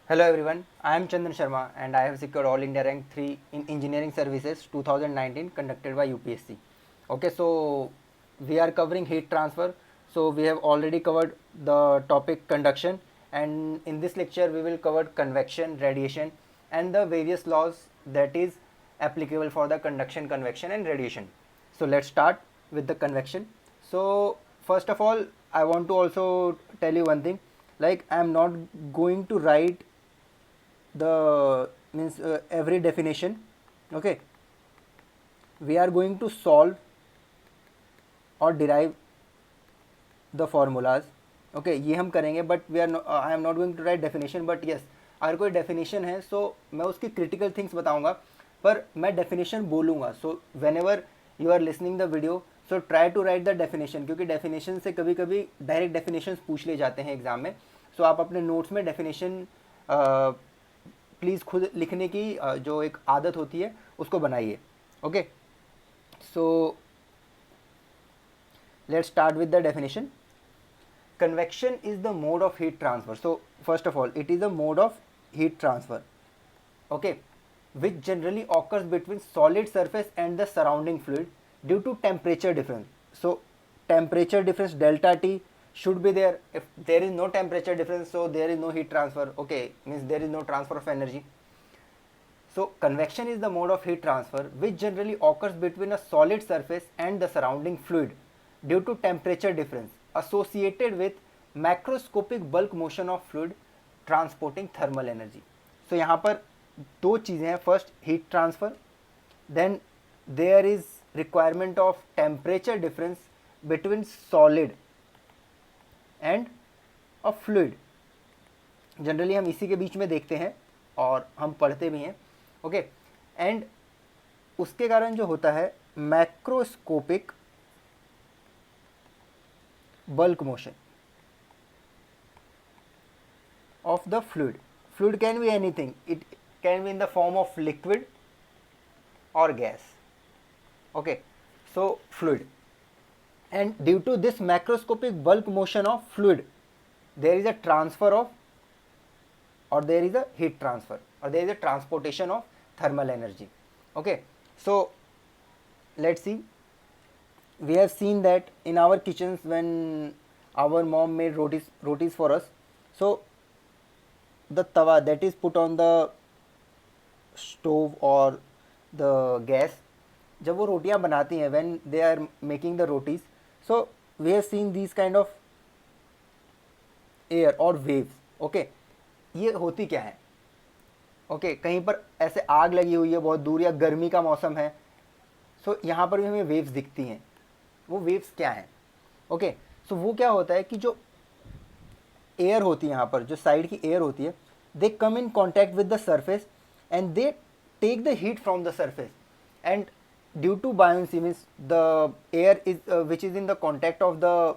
Hello everyone, I am Chandan Sharma and I have secured All India Rank 3 in Engineering Services 2019 conducted by UPSC. Okay, so we are covering heat transfer. So we have already covered the topic conduction, and in this lecture we will cover convection, radiation and the various laws that is applicable for the conduction, convection and radiation. So let's start with the convection. So first of all, I want to also tell you one thing, like I am not going to write the means every definition. Okay, we are going to solve or derive the formulas. Okay, ये हम करेंगे, but we are I am not going to write definition, but yes अगर कोई definition है सो मैं उसकी critical things बताऊंगा, पर मैं डेफिनेशन बोलूँगा. So whenever you are listening the video, so try to write the definition, क्योंकि डेफिनेशन से कभी कभी डायरेक्ट डेफिनेशन पूछ ले जाते हैं एग्जाम में. सो आप अपने नोट्स में डेफिनेशन प्लीज़ खुद लिखने की जो एक आदत होती है उसको बनाइए. Okay, so let's start with the definition. Convection is the mode of heat transfer. So first of all, it is a mode of heat transfer, okay, which generally occurs between solid surface and the surrounding fluid due to temperature difference. So temperature difference delta T should be there. If there is no temperature difference, so there is no heat transfer. Okay, means there is no transfer of energy. So convection is the mode of heat transfer which generally occurs between a solid surface and the surrounding fluid due to temperature difference associated with macroscopic bulk motion of fluid transporting thermal energy. So यहाँ पर दो चीज़ें हैं. First heat transfer, then there is requirement of temperature difference between solid and a fluid. Generally हम इसी के बीच में देखते हैं और हम पढ़ते भी हैं. ओके, एंड उसके कारण जो होता है macroscopic bulk motion of the fluid. Fluid can be anything, it can be in the form of liquid or gas. Okay, so fluid, and due to this macroscopic bulk motion of fluid, there is a transfer of, or there is a heat transfer, or there is a transportation of thermal energy. Okay, so let's see. We have seen that in our kitchens when our mom made rotis for us. So the tawa that is put on the stove or the gas, जब वो रोटियां बनाती हैं, when they are making the rotis, so we have seen these kind of air or waves. Okay, ये होती क्या है? Okay, कहीं पर ऐसे आग लगी हुई है बहुत दूर, या गर्मी का मौसम है, सो यहाँ पर भी हमें वेव्स दिखती हैं. वो वेव्स क्या हैं? ओके, सो वो क्या होता है कि जो एयर होती है, यहाँ पर जो साइड की एयर होती है, they come in contact with the surface and they take the heat from the surface, and due to buoyancy means the air is which is in the contact of the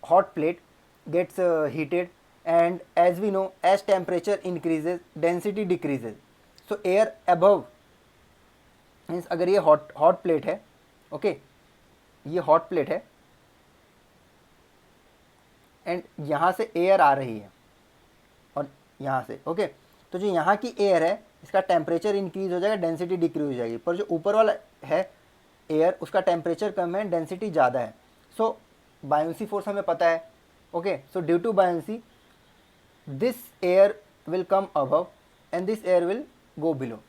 hot plate gets heated, and as we know, as temperature increases density decreases. So air above means अगर ये hot plate है, okay, ये hot plate है and यहाँ से air आ रही है और यहाँ से. ओके, तो जो यहाँ की एयर है इसका टेम्परेचर इंक्रीज हो जाएगा, डेंसिटी डिक्रीज हो जाएगी, पर जो ऊपर वाला है एयर उसका टेम्परेचर कम है, डेंसिटी ज़्यादा है. सो बायोंसी फोर्स हमें पता है. Okay, so due to buoyancy this air will come above and this air will go below.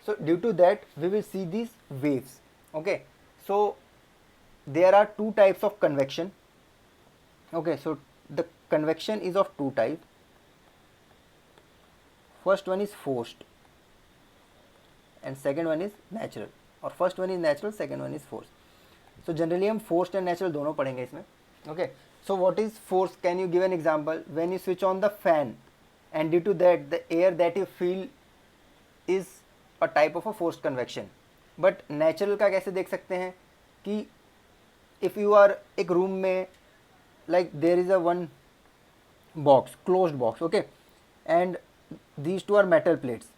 So due to that we will see these waves. Okay, so there are two types of convection. Okay, so the convection is of two types. First one is forced and second one is natural, or first one is natural, second one is forced. So generally हम forced and natural दोनों पढ़ेंगे इसमें. Okay, so what is force? Can you give an example? When you switch on the fan and due to that the air that you feel is a type of a forced convection. But natural का कैसे देख सकते हैं कि if you are एक room में, like there is a one box, closed box, okay, and these two are metal plates.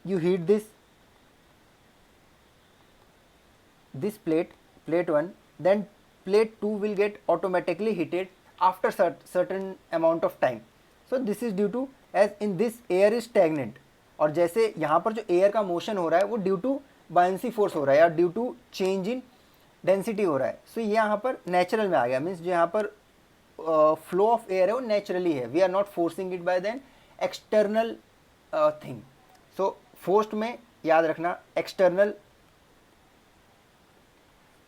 You heat this plate 1, then plate 2 will get automatically heated after certain amount of time. So this is due to age in this air is stagnant, और जैसे यहाँ पर जो air का motion हो रहा है वो ड्यू टू बायंसी फोर्स हो रहा है या due to change in density हो रहा है। सो ये यहाँ पर नेचुरल में आ गया, मीन्स जो यहाँ पर फ्लो ऑफ एयर है वो नेचुरली है, we are not forcing it by then external thing. So forced में याद रखना एक्सटर्नल,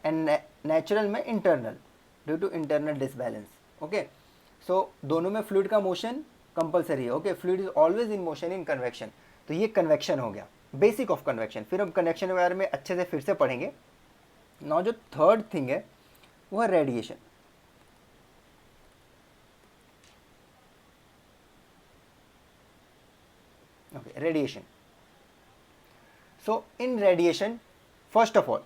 एंड नेचुरल में internal, due to internal disbalance. Okay, so दोनों में फ्लूइड का मोशन कंपलसरी है। Okay, fluid is always in motion in convection. तो ये कन्वेक्शन हो गया, बेसिक ऑफ कन्वेक्शन। फिर हम कन्वेक्शन के बारे में अच्छे से फिर से पढ़ेंगे। नाउ जो थर्ड थिंग है वो है radiation. Okay, radiation. So in radiation, first of all,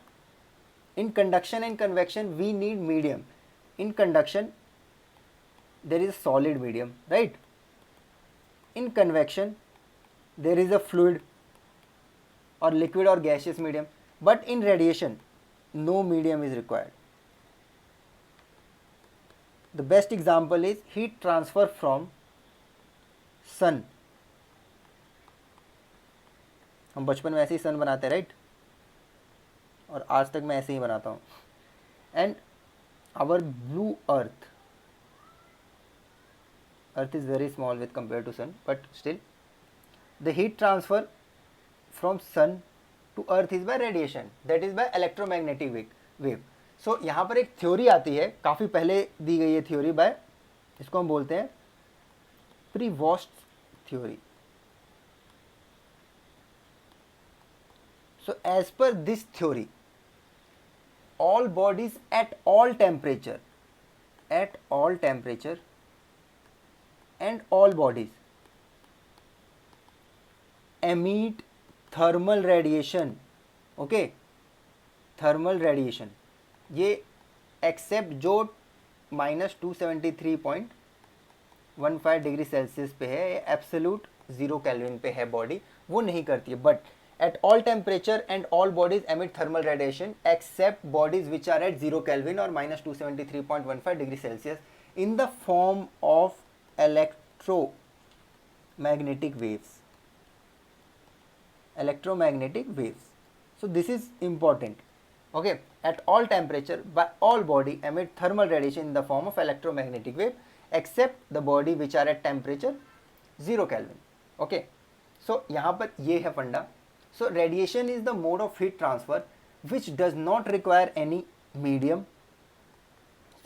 in conduction and convection we need medium. In conduction there is a solid medium, right? In convection there is a fluid or liquid or gaseous medium, but in radiation no medium is required. The best example is heat transfer from sun. हम बचपन में ऐसे ही सन बनाते हैं, right? और आज तक मैं ऐसे ही बनाता हूँ। And our blue earth, earth is very small with compare to sun, but still the heat transfer from sun to earth is by radiation, that is by electromagnetic wave. So यहाँ पर एक थ्योरी आती है, काफ़ी पहले दी गई है theory by, इसको हम बोलते हैं प्रीवॉस्ट theory. So as per this theory, all bodies at all temperature and all bodies emit thermal radiation. Okay, thermal radiation, ये एक्सेप्ट जो -273.15 डिग्री सेल्सियस पे है, ये एब्सोल्यूट 0 केल्विन पे है बॉडी, वो नहीं करती है। But at all temperature and all bodies emit thermal radiation except bodies which are at 0 Kelvin or -273.15 degree Celsius in the form of electromagnetic waves. So this is important. Okay, at all temperature by all body emit thermal radiation in the form of electromagnetic wave except the body which are at temperature 0 Kelvin. Okay, so यहाँ पर ये है फंडा। So radiation is the mode of heat transfer which does not require any medium.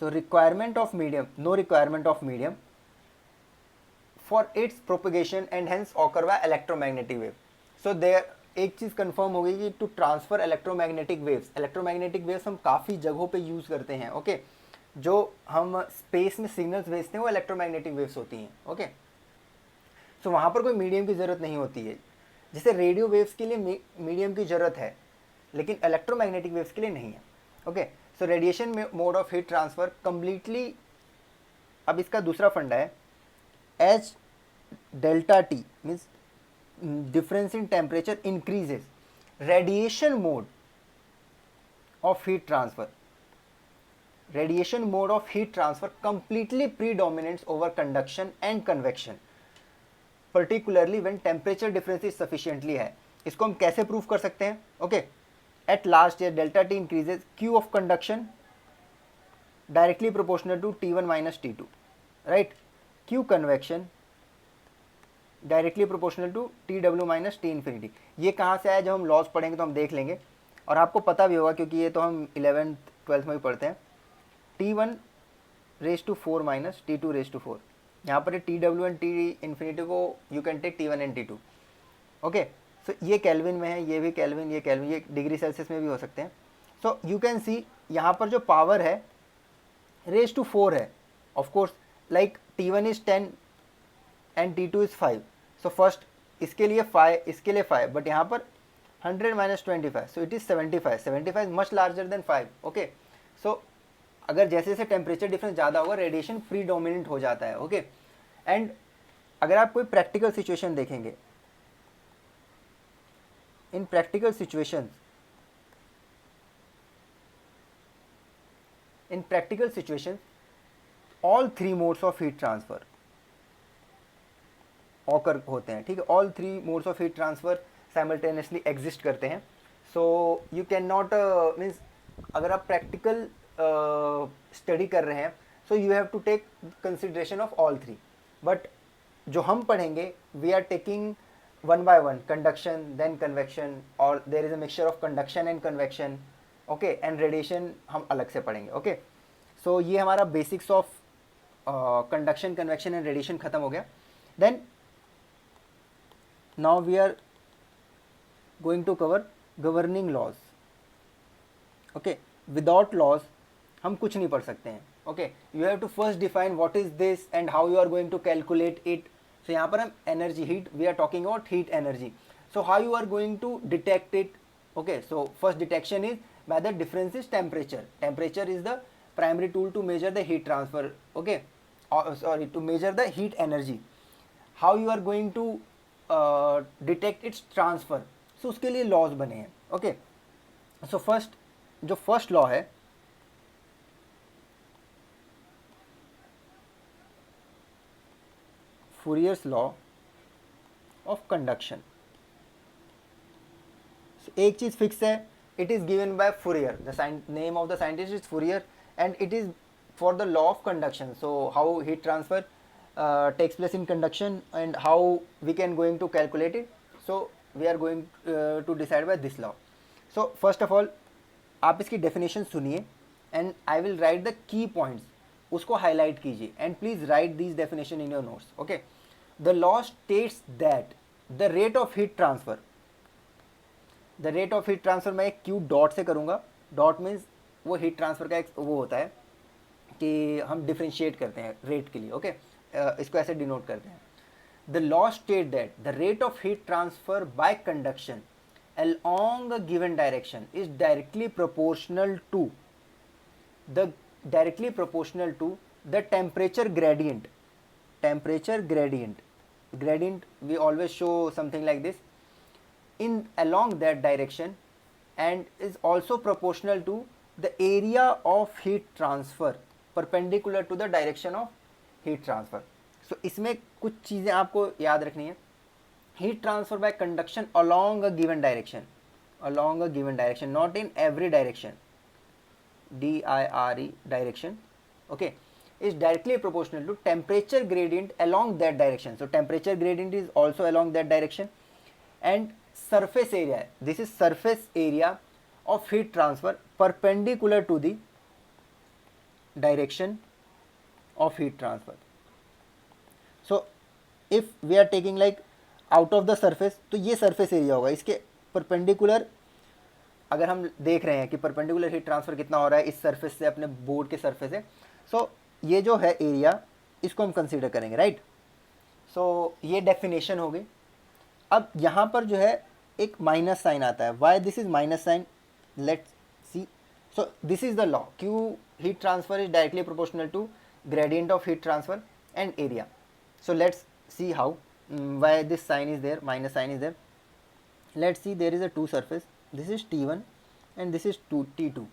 So requirement of medium, no requirement of medium for its propagation and hence occur by electromagnetic wave. So there एक चीज़ confirm हो गई कि to transfer electromagnetic waves, electromagnetic waves हम काफ़ी जगहों पे use करते हैं। ओके, जो हम स्पेस में सिग्नल्स भेजते हैं वो इलेक्ट्रोमैग्नेटिक वेव्स होती हैं। ओके, सो वहाँ पर कोई मीडियम की ज़रूरत नहीं होती है। जैसे रेडियो वेव्स के लिए मीडियम की ज़रूरत है, लेकिन इलेक्ट्रोमैग्नेटिक वेव्स के लिए नहीं है। ओके, सो रेडिएशन में mode of heat transfer completely, अब इसका दूसरा फंडा है H delta T means difference in temperature increases, radiation mode of heat transfer, radiation mode of heat transfer completely predominates over conduction and convection, particularly when temperature difference is sufficiently high. इसको हम कैसे prove कर सकते हैं? Okay, at last year delta T increases, Q of conduction directly proportional to T1 minus T2, right? Q convection directly proportional to TW minus T infinity. ये कहाँ से आया? जब हम लॉज पढ़ेंगे तो हम देख लेंगे, और आपको पता भी होगा क्योंकि ये तो हम 11th-12th में भी पढ़ते हैं। T1 raise to 4 minus T2 raise to 4, यहाँ पर TW एंड T इन्फिनिटी को you can take T1 and T2। Okay, so ये केल्विन में है, ये भी केल्विन, ये केल्विन, ये डिग्री सेल्सियस में भी हो सकते हैं। सो यू कैन सी यहाँ पर जो पावर है रेज टू 4 है। Of course like T1 is 10 and T2 is 5, so first इसके लिए 5, इसके लिए 5, बट यहाँ पर 100 minus 25, so it is 75, 75 is much larger than 5। Okay, so अगर जैसे जैसे टेम्परेचर डिफरेंस ज़्यादा होगा रेडिएशन प्रीडोमिनेंट हो जाता है। ओके, एंड अगर आप कोई प्रैक्टिकल सिचुएशन देखेंगे, in practical situations all 3 modes of heat transfer occur होते हैं, ठीक है, all three modes of heat transfer simultaneously exist करते हैं. So you can not means अगर आप प्रैक्टिकल स्टडी कर रहे हैं so you have to take consideration of all three. But जो हम पढ़ेंगे we are taking one by one, conduction then convection, और there is a mixture of conduction and convection, okay, and radiation हम अलग से पढ़ेंगे. ओके, सो ये हमारा basics of conduction, convection and radiation खत्म हो गया. Then now we are going to cover governing laws. Okay, without laws हम कुछ नहीं पढ़ सकते हैं. Okay, you have to first define what is this and how you are going to calculate it. So यहाँ पर हम energy, heat, we are talking about heat energy. So how you are going to detect it. Okay, so first detection is by the difference is temperature. Temperature is the primary tool to measure the heat transfer. Okay, sorry, to measure the heat energy. How you are going to detect its transfer. So उसके लिए laws बने हैं. Okay, so first जो first law है Fourier's law of conduction. So एक चीज fix है, it is given by Fourier. The name of the scientist is Fourier, and it is for the law of conduction. So how heat transfer takes place in conduction and how we can going to calculate it. So we are going to decide by this law. So first of all आप इसकी definition सुनिए and I will write the key points. उसको highlight कीजिए and please write these definition in your notes. Okay, the law states that the rate of heat transfer, the rate of heat transfer मैं एक Q dot से करूँगा. Dot means वो heat transfer का एक वो होता है कि हम डिफ्रेंशिएट करते हैं रेट के लिए. ओके, इसको ऐसे डिनोट करते हैं. The law state that the rate of heat transfer bye conduction along a given direction is directly proportional to the temperature gradient. Temperature gradient we always show something like this in along that direction and is also proportional to the area of heat transfer perpendicular to the direction of heat transfer. So इसमें कुछ चीज़ें आपको याद रखनी है. heat transfer by conduction along a given direction, not in every direction, DIRE direction, okay, is directly proportional to temperature gradient along that direction. So temperature gradient is also along that direction. And surface area, this is surface area of heat transfer perpendicular to the direction of heat transfer. So if we are taking like out of the surface, तो ये surface area होगा. इसके perpendicular अगर हम देख रहे हैं कि perpendicular heat transfer कितना हो रहा है इस surface से अपने board के surface से, so ये जो है area इसको हम consider करेंगे, right? So ये definition होगी. अब यहाँ पर जो है एक माइनस साइन आता है. Why this is minus sign, let's see. So this is the law. Q heat transfer is directly proportional to gradient of heat transfer and area. So let's see how, why this sign is there, minus sign is there. Let's see, there is a two surface, this is T1 and this is T2.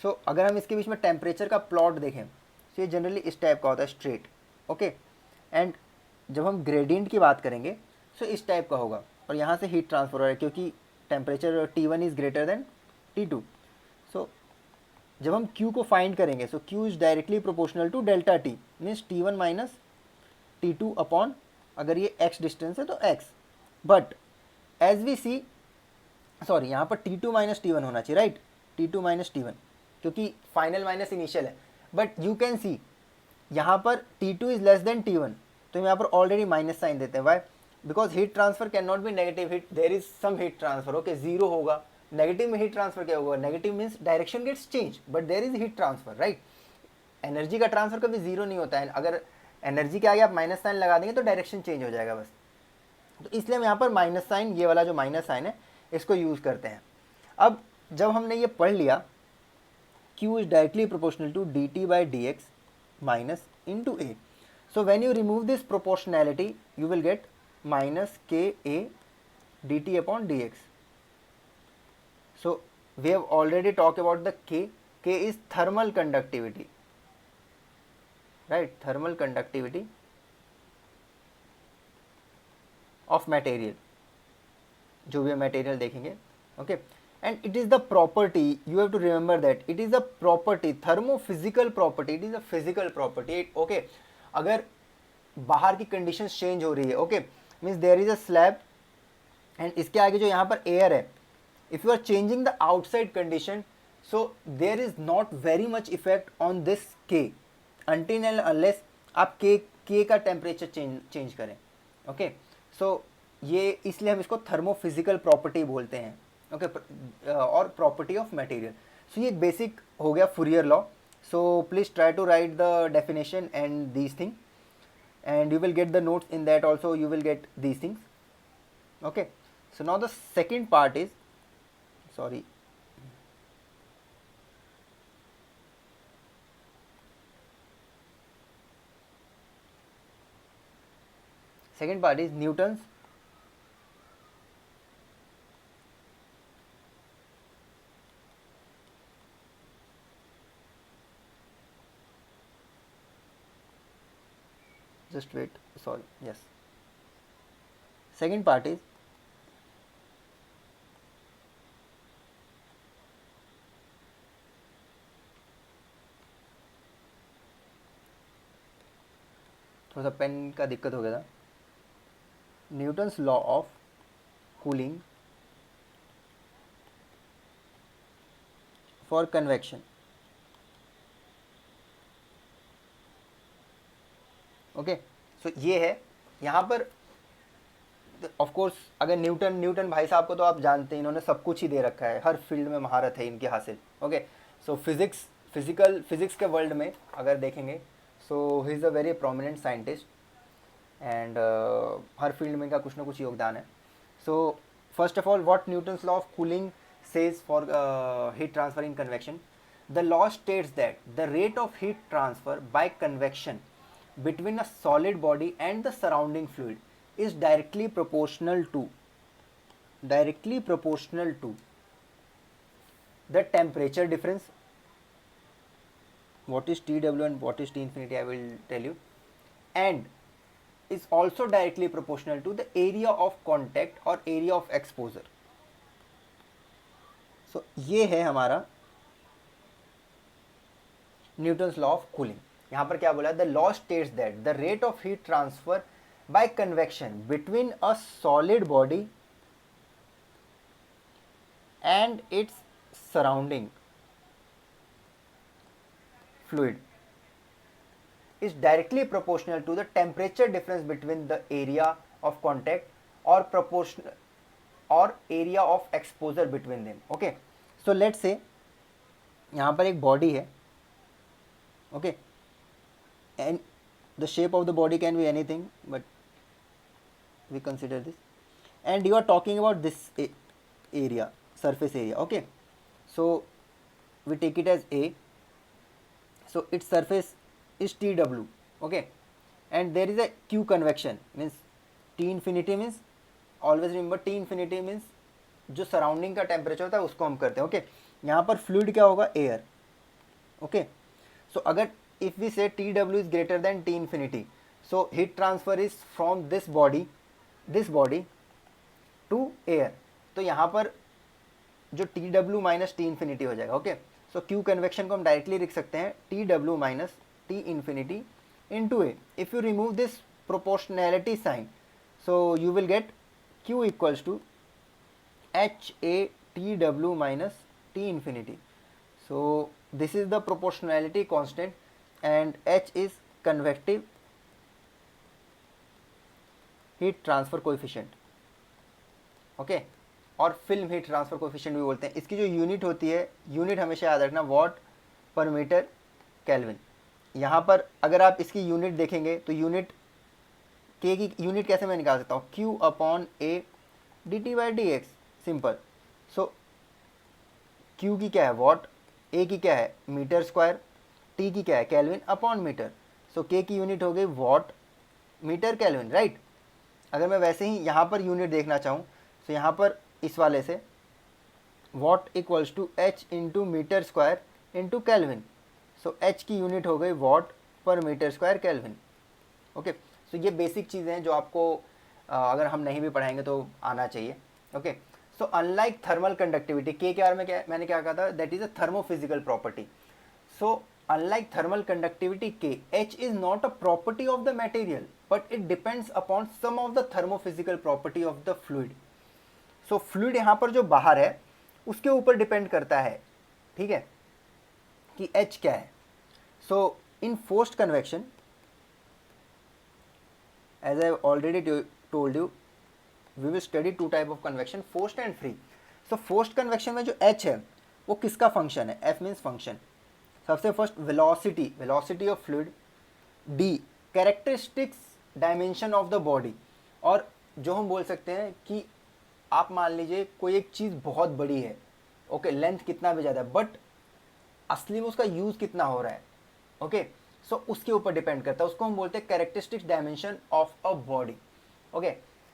So अगर हम इसके बीच में temperature का plot देखें तो ये generally इस type का होता है, स्ट्रेट. ओके, एंड जब हम ग्रेडियंट की बात करेंगे सो इस टाइप का होगा और यहाँ से हीट ट्रांसफर हो रहा है क्योंकि temperature T1 is greater than T2. So जब हम Q को फाइंड करेंगे so Q is directly proportional to delta T, means T1 minus T2 upon, अगर ये x डिस्टेंस है तो x. But as we see, sorry यहाँ पर T2 माइनस T1 होना चाहिए, राइट? T2 माइनस T1 क्योंकि फाइनल माइनस इनिशियल है. बट यू कैन सी यहाँ पर T2 is less than T1, तो हम यहाँ पर ऑलरेडी माइनस साइन देते हैं. Why? Because heat transfer can not be negative heat, there is some heat transfer. Okay, zero होगा. नेगेटिव में हीट ट्रांसफर क्या होगा? Negative means direction gets change but there is heat transfer, right? Energy का transfer कभी zero नहीं होता है. अगर एनर्जी के आगे आप माइनस साइन लगा देंगे तो डायरेक्शन चेंज हो जाएगा बस. तो इसलिए हम यहाँ पर माइनस साइन, ये वाला जो माइनस साइन है इसको यूज़ करते हैं. अब जब हमने ये पढ़ लिया Q is directly proportional to dt by dx minus into A. So when you remove this proportionality you will get minus K A dt upon dx. So we have already talked about the K. K is thermal conductivity, right? Thermal conductivity. Of material, जो भी material देखेंगे, okay. And it is the property, you have to remember that it is a property, thermophysical property, it is a physical property, okay. अगर बाहर की conditions change हो रही है, okay, means there is a slab and इसके आगे जो यहाँ पर एयर है, if you are changing the outside condition, so there is not very much effect on this के अनटिल एंड अनलेस आप के का टेम्परेचर चेंज करें, ओके। सो ये इसलिए हम इसको थर्मोफिजिकल प्रॉपर्टी बोलते हैं, ओके, और प्रॉपर्टी ऑफ मटेरियल। सो ये बेसिक हो गया Fourier law. So please try to write the definition and these thing, and you will get the notes in that also, you will get these things, okay. So now the second part is, sorry, second part is Newton's just wait, sorry, yes, second part is थोड़ा सा pen का दिक्कत हो गया था, Newton's law of cooling for convection, okay. So ये है यहाँ पर, ऑफ कोर्स अगर न्यूटन भाई साहब को तो आप जानते हैं, इन्होंने सब कुछ ही दे रखा है, हर फील्ड में महारत है इनकी हासिल, ओके। सो फिजिक्स के वर्ल्ड में अगर देखेंगे, so he is a very prominent scientist and हर फील्ड में इनका कुछ ना कुछ योगदान है। So first of all, what Newton's law of cooling says for heat transfer in convection. The law states that the rate of heat transfer by convection between a solid body and the surrounding fluid is directly proportional to the temperature difference. What is TW and what is T infinity, I will tell you. And is also directly proportional to the area of contact or area of exposure. So ये है हमारा Newton's law of cooling. यहाँ पर क्या बोला है, the law states that the rate of heat transfer by convection between a solid body and its surrounding fluid is directly proportional to the temperature difference between the area of contact or proportional or area of exposure between them, okay. So let's say यहाँ पर एक body है, okay, and the shape of the body can be anything, but we consider this, and you are talking about this area, surface area, okay. So we take it as A, so its surface is TW, okay, and there is a Q convection, means T infinity means, always remember T infinity means जो surrounding का temperature होता है उसको हम करते हैं, okay. यहाँ पर फ्लूइड क्या होगा, एयर, ओके। सो अगर if we say TW is greater than T infinity, so heat transfer is from this body to air, तो यहाँ पर जो TW माइनस T infinity हो जाएगा, ओके। सो Q कन्वेक्शन को हम डायरेक्टली लिख सकते हैं TW minus T infinity into A. If you remove this proportionality sign, so you will get Q equals to HATW minus T infinity. So this is the proportionality constant and H is convective heat transfer coefficient, okay, और film heat transfer coefficient भी बोलते हैं। इसकी जो unit होती है, unit हमेशा याद रखना, वॉट पर मीटर केल्विन। यहाँ पर अगर आप इसकी यूनिट देखेंगे तो यूनिट के की यूनिट कैसे मैं निकाल सकता हूँ, Q upon A dt by D x, simple. So Q की क्या है, वॉट, A की क्या है, मीटर स्क्वायर, T की क्या है, केल्विन अपॉन मीटर। सो K की यूनिट हो गई वॉट मीटर केल्विन, राइट। अगर मैं वैसे ही यहाँ पर यूनिट देखना चाहूँ, तो यहाँ पर इस वाले से watt equals to H into metre square into kelvin. So H की यूनिट हो गई watt per metre square kelvin, okay. So ये बेसिक चीज़ें हैं जो आपको अगर हम नहीं भी पढ़ाएंगे तो आना चाहिए। Okay, so unlike thermal conductivity, के बारे में क्या मैंने क्या कहा था, that is a thermophysical property. So unlike thermal conductivity K, H is not a property of the material but it depends upon some of the thermophysical property of the fluid. So fluid यहाँ पर जो बाहर है उसके ऊपर depend करता है, ठीक है, कि H क्या है। So in forced convection, as I have already told you, we will study two type of convection, forced and free. So forced convection में जो H है वो किसका फंक्शन है, F means फंक्शन। सबसे first velocity, velocity of fluid. D characteristics dimension of the body, और जो हम बोल सकते हैं कि आप मान लीजिए कोई एक चीज़ बहुत बड़ी है, ओके, लेंथ कितना भी ज़्यादा है, बट असली में उसका यूज़ कितना हो रहा है, ओके, सो उसके ऊपर डिपेंड करता है, उसको हम बोलते हैं characteristics dimension of a body. Okay,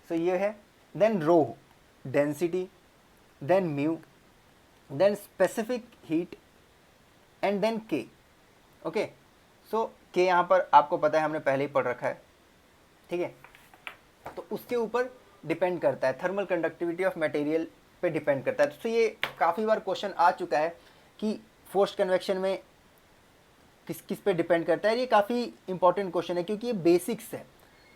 so ये है। Then rho density, then mu, then specific heat, and then K. Okay, so K यहाँ पर आपको पता है हमने पहले ही पढ़ रखा है, ठीक है, तो उसके ऊपर डिपेंड करता है, थर्मल कंडक्टिविटी ऑफ मटेरियल पे डिपेंड करता है। तो ये काफ़ी बार क्वेश्चन आ चुका है कि फोर्स्ड कन्वेक्शन में किस किस पे डिपेंड करता है। ये काफ़ी इंपॉर्टेंट क्वेश्चन है क्योंकि ये बेसिक्स है,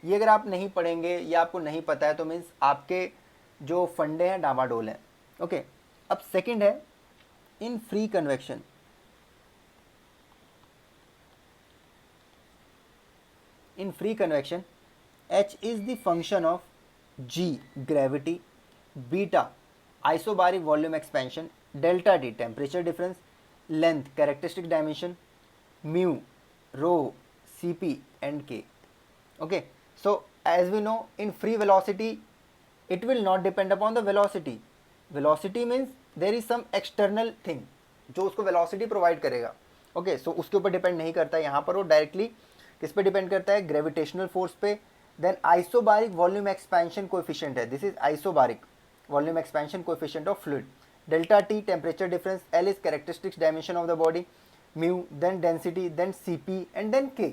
ये अगर आप नहीं पढ़ेंगे या आपको नहीं पता है तो मीन्स आपके जो फंडे हैं डामाडोल हैं। ओके, अब सेकंड है in free convection. In free convection, H is the function of G gravity, beta isobaric volume expansion, delta T temperature difference, length characteristic dimension, mu rho Cp and K. Okay, so as we know in free velocity it will not depend upon the velocity. Velocity means there is some external thing जो उसको velocity provide करेगा। Okay, सो उसके ऊपर depend नहीं करता है, यहाँ पर वो डायरेक्टली किस पे डिपेंड करता है, ग्रेविटेशनल फोर्स पे। Then isobaric volume expansion coefficient है, this is isobaric volume expansion coefficient of fluid. Delta T temperature difference, L is characteristics dimension of the body, mu then density then CP and then K.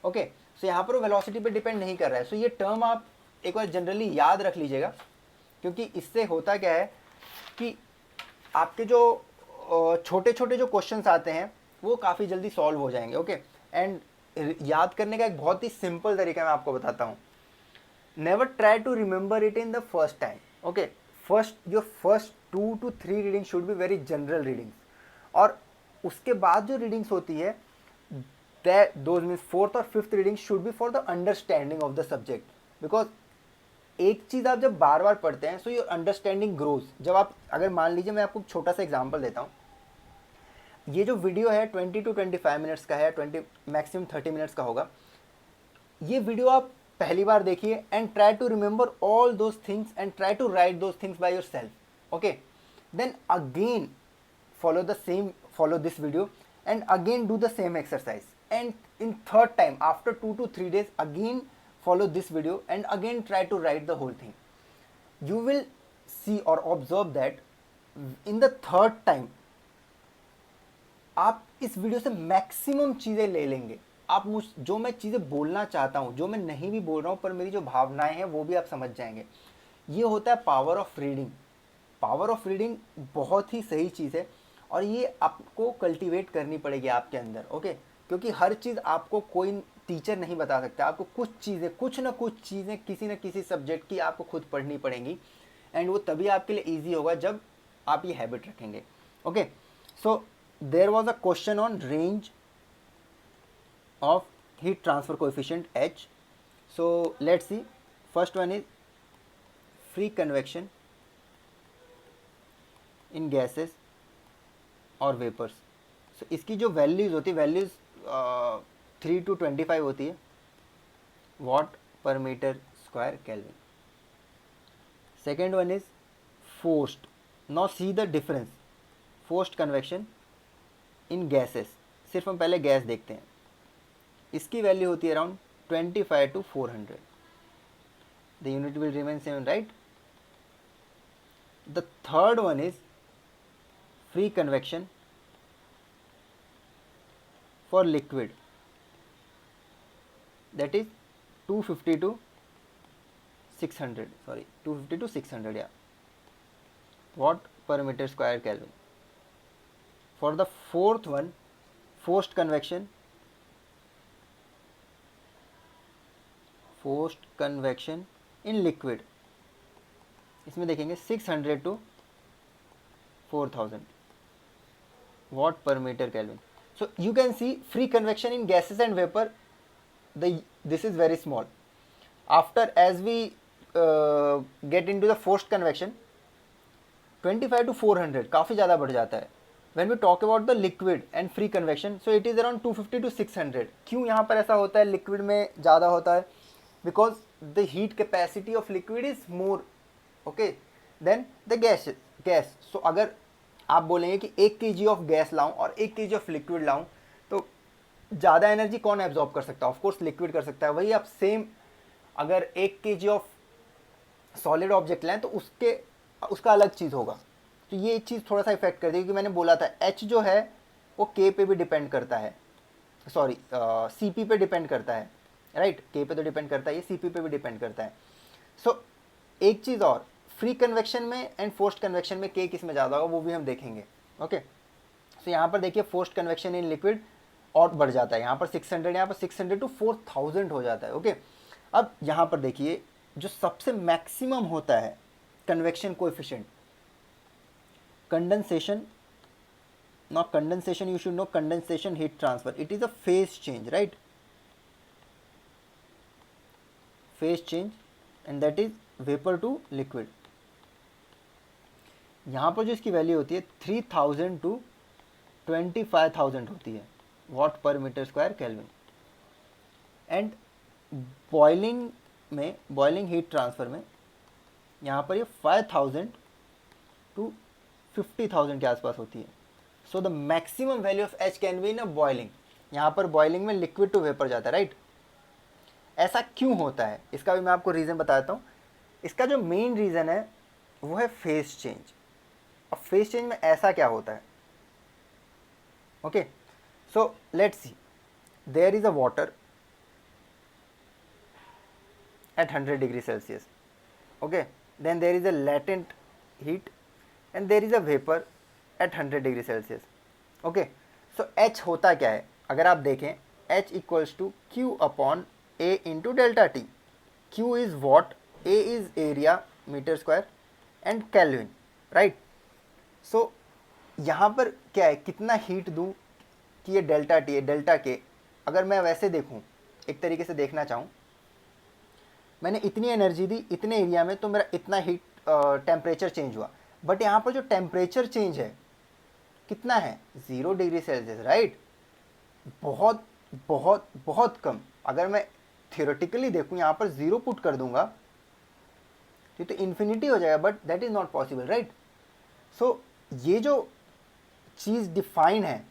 Okay, so यहाँ पर वो velocity पे depend नहीं कर रहा है। सो ये term आप एक बार जनरली याद रख लीजिएगा क्योंकि इससे होता क्या है कि आपके जो छोटे छोटे जो क्वेश्चंस आते हैं वो काफ़ी जल्दी सॉल्व हो जाएंगे। ओके, एंड याद करने का एक बहुत ही सिंपल तरीका मैं आपको बताता हूँ। Never try to remember it in the first time. Okay, first 2 to 3 reading should be very general readings, और उसके बाद जो रीडिंग्स होती है दोज मीन्स फोर्थ और fifth reading should be for the understanding of the subject. Because एक चीज़ आप जब बार बार पढ़ते हैं सो योर अंडरस्टैंडिंग ग्रोज। जब आप अगर मान लीजिए मैं आपको छोटा सा एग्जाम्पल देता हूँ, ये जो वीडियो है 20 to 25 मिनट्स का है, 20 मैक्सिमम 30 मिनट्स का होगा। ये वीडियो आप पहली बार देखिए and try to remember all those things and try to write those things by yourself. Okay, then again follow this video and again do the same exercise, and in third time after 2 to 3 days again follow this video and again try to write the whole thing. You will see or observe that in the third time आप इस video से maximum चीज़ें ले लेंगे। आप जो मैं चीज़ें बोलना चाहता हूँ, जो मैं नहीं भी बोल रहा हूँ पर मेरी जो भावनाएं हैं वो भी आप समझ जाएंगे। ये होता है power of reading. Power of reading बहुत ही सही चीज़ है और ये आपको कल्टीवेट करनी पड़ेगी आपके अंदर। ओके, क्योंकि हर चीज़ आपको कोई टीचर नहीं बता सकता। आपको कुछ चीज़ें, कुछ ना कुछ चीज़ें किसी न किसी सब्जेक्ट की आपको खुद पढ़नी पड़ेंगी, एंड वो तभी आपके लिए ईजी होगा जब आप ये हैबिट रखेंगे। Okay, so there was a question on range of heat transfer coefficient H. So let's see, first one is free convection in gases और वेपर्स। सो इसकी जो वैल्यूज़ होती है, वैल्यूज़ 3 to 25 होती है, watt per metre square kelvin. Second one is forced. Now see the difference, forced convection in gases. सिर्फ हम पहले गैस देखते हैं, इसकी वैल्यू होती है around 25 to 400। The unit will remain same, right. The third one is free convection for liquid, that is 250 to 600, sorry, 250 to 600, yeah, watt per meter square Kelvin. For the fourth one, forced convection in liquid, इसमें देखेंगे 600 to 4000 watt per meter Kelvin. So you can see free convection in gases and vapor, this is very small. After, as we get into the forced convection, 25 to 400 काफ़ी ज़्यादा बढ़ जाता है. When we talk about the liquid and free convection, so it is around 250 to 600. क्यों यहाँ पर ऐसा होता है, लिक्विड में ज़्यादा होता है? Because the heat capacity of liquid is more, okay, than the gas. So अगर आप बोलेंगे कि 1 kg ऑफ गैस लाऊं और 1 kg ऑफ लिक्विड लाऊं, तो ज़्यादा एनर्जी कौन एब्जॉर्ब कर सकता है? ऑफ कोर्स लिक्विड कर सकता है. वही आप सेम अगर 1 kg ऑफ सॉलिड ऑब्जेक्ट लें तो उसका अलग चीज़ होगा. तो ये चीज़ थोड़ा सा इफेक्ट कर दी, क्योंकि मैंने बोला था H जो है वो K पे भी डिपेंड करता है, सॉरी CP पे डिपेंड करता है, राइट. K पे तो डिपेंड करता है, ये CP पे भी डिपेंड करता है. सो एक चीज़ और, फ्री कन्वेक्शन में एंड फोर्स्ड कन्वेक्शन में K किस में ज़्यादा होगा वो भी हम देखेंगे. ओके, सो यहाँ पर देखिए फोर्स्ड कन्वेक्शन इन लिक्विड और बढ़ जाता है, यहाँ पर 600, यहाँ पर 600 to 4000 हो जाता है. ओके, अब यहाँ पर देखिए जो सबसे मैक्सिमम होता है convection coefficient, condensation, now condensation, you should know condensation heat transfer, it is a phase change, right? Phase change, and that is vapor to liquid. यहाँ पर जो इसकी वैल्यू होती है 3000 to 25000 होती है watt per meter square Kelvin. And boiling heat transfer में यहाँ पर ये 5000 to 50,000 के आसपास होती है. So the maximum value of H can be in a boiling. यहाँ पर बॉइलिंग में लिक्विड टू वेपर जाता है, राइट. ऐसा क्यों होता है, इसका भी मैं आपको रीज़न बताता हूँ. इसका जो मेन रीज़न है वो है फेज चेंज. अब फेज चेंज में ऐसा क्या होता है? Okay, so let's see, there is a water at 100 degree Celsius. Okay, then there is a latent heat and there is a vapor at 100 degree Celsius. Okay, so H होता क्या है? अगर आप देखें, H equals to Q upon A into delta T. Q is watt, A is area meter square and Kelvin, right? So यहाँ पर क्या है, कितना हीट दूँ कि ये डेल्टा T है, डेल्टा K. अगर मैं वैसे देखूँ, एक तरीके से देखना चाहूँ, मैंने इतनी एनर्जी दी इतने एरिया में तो मेरा इतना हीट टेम्परेचर चेंज हुआ. बट यहाँ पर जो टेम्परेचर चेंज है कितना है? 0 डिग्री सेल्सियस, राइट. बहुत बहुत बहुत कम. अगर मैं थियोरेटिकली देखूँ, यहाँ पर 0 पुट कर दूंगा तो इन्फिनिटी हो जाएगा, but that is not possible, right. So ये जो चीज़ डिफाइन है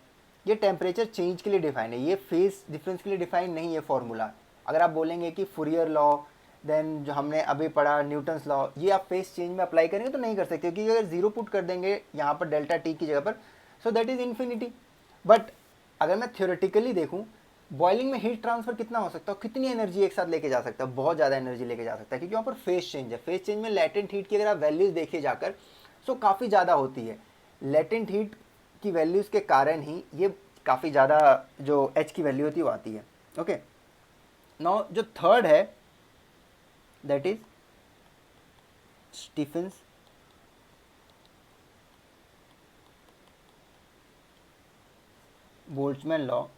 ये टेम्परेचर चेंज के लिए डिफाइन है, ये फेज डिफरेंस के लिए डिफाइन नहीं है फॉर्मूला. अगर आप बोलेंगे कि फुरियर लॉ, देन जो हमने अभी पढ़ा न्यूटन्स लॉ, ये आप फेस चेंज में अप्लाई करेंगे तो नहीं कर सकते, क्योंकि अगर 0 पुट कर देंगे यहाँ पर डेल्टा T की जगह पर, so that is infinity. But अगर मैं थ्योरेटिकली देखूँ, बॉइलिंग में हीट ट्रांसफर कितना हो सकता है, कितनी एनर्जी एक साथ लेके जा सकता है? बहुत ज़्यादा एनर्जी लेके जा सकता है, क्योंकि वहाँ पर फेस चेंज है. फेस चेंज में लेटेंट हीट की अगर आप वैल्यूज़ देखिए जाकर, सो काफ़ी ज़्यादा होती है. लेटेंट हीट की वैल्यूज़ के कारण ही ये काफ़ी ज़्यादा जो H की वैल्यू होती है वो आती है. ओके, नाउ जो थर्ड है that is Stephen's Boltzmann law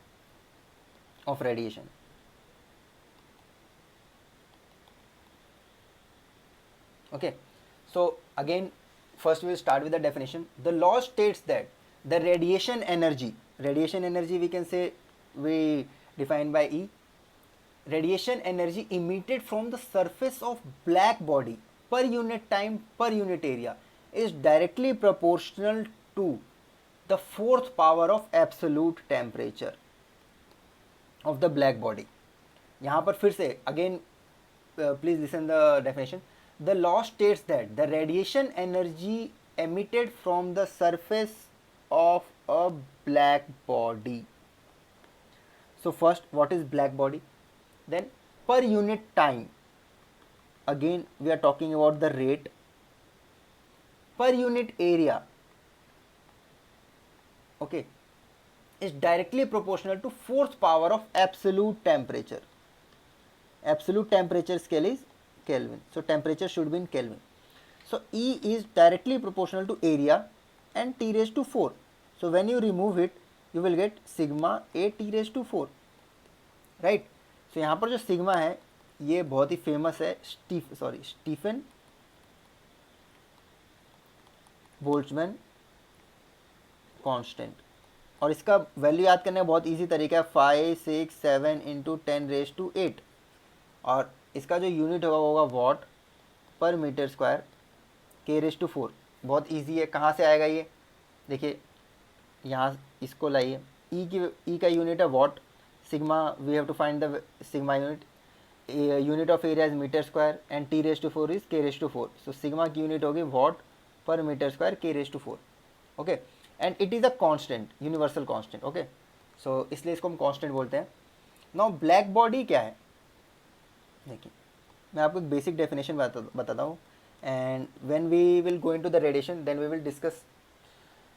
of radiation. Okay, so again first we will start with the definition. The law states that the radiation energy we can say we define by E. Radiation energy emitted from the surface of black body per unit time per unit area is directly proportional to the fourth power of absolute temperature of the black body. यहाँ पर फिर से again please listen the definition. The law states that the radiation energy emitted from the surface of a black body. So first, what is black body? Then per unit time again we are talking about the rate per unit area, okay, is directly proportional to force power of absolute temperature. Absolute temperature scale is Kelvin, so temperature should be in Kelvin. So E is directly proportional to area and T raised to 4. So when you remove it, you will get sigma A T raised to 4, right? So यहाँ पर जो sigma है ये बहुत ही famous है, Stefan Boltzmann constant, और इसका value याद करने का बहुत इजी तरीका है, 5 6 7 इंटू 10 रेज टू 8, और इसका जो यूनिट होगा वो होगा what per metre square K raise to 4। बहुत इजी है, कहाँ से आएगा ये, देखिए यहाँ इसको लाइए, ई का यूनिट है watt, sigma we have to find the sigma unit of area is metre square and T raise to 4 is K raise to 4। So sigma की यूनिट होगी watt per metre square K raise to 4, okay, and it is a constant, universal constant, okay. So इसलिए इसको हम constant बोलते हैं। Now black body क्या है, देखिए मैं आपको एक बेसिक डेफिनेशन बताता हूँ, and when we will go into the radiation then we will discuss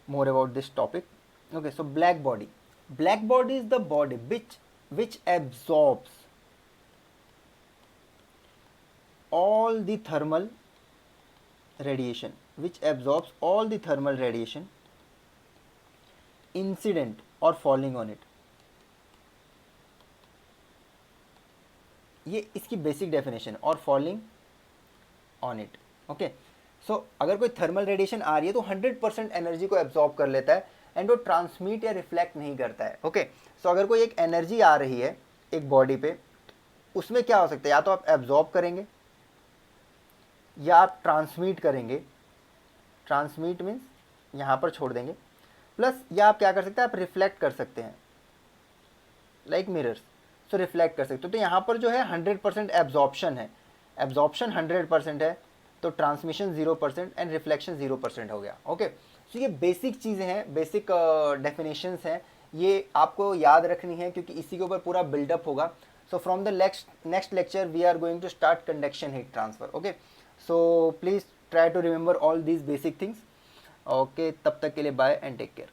more about this topic, okay। So black body is the body which absorbs all the thermal radiation, incident or falling on it। ये इसकी basic definition, और falling on it, okay. So अगर कोई thermal radiation आ रही है तो 100% energy को absorb कर लेता है एंड वो ट्रांसमिट या रिफ्लेक्ट नहीं करता है, ओके। सो अगर कोई एक एनर्जी आ रही है एक बॉडी पे, उसमें क्या हो सकता है, या तो आप एब्जॉर्ब करेंगे या आप ट्रांसमिट करेंगे, ट्रांसमिट मीन्स यहाँ पर छोड़ देंगे, प्लस या आप क्या कर सकते हैं, आप रिफ्लेक्ट कर सकते हैं लाइक मिरर्स, सो रिफ्लेक्ट कर सकते हो। तो यहाँ पर जो है 100% एब्जॉर्प्शन है, एब्जॉर्प्शन 100% है, तो ट्रांसमिशन 0% एंड रिफ्लेक्शन 0% हो गया, ओके। सो ये बेसिक चीज़ें हैं, बेसिक डेफिनेशंस हैं, ये आपको याद रखनी है क्योंकि इसी के ऊपर पूरा बिल्डअप होगा। So from the next lecture we are going to start conduction heat transfer, okay. So please try to remember all these basic things, okay. तब तक के लिए बाय एंड टेक केयर।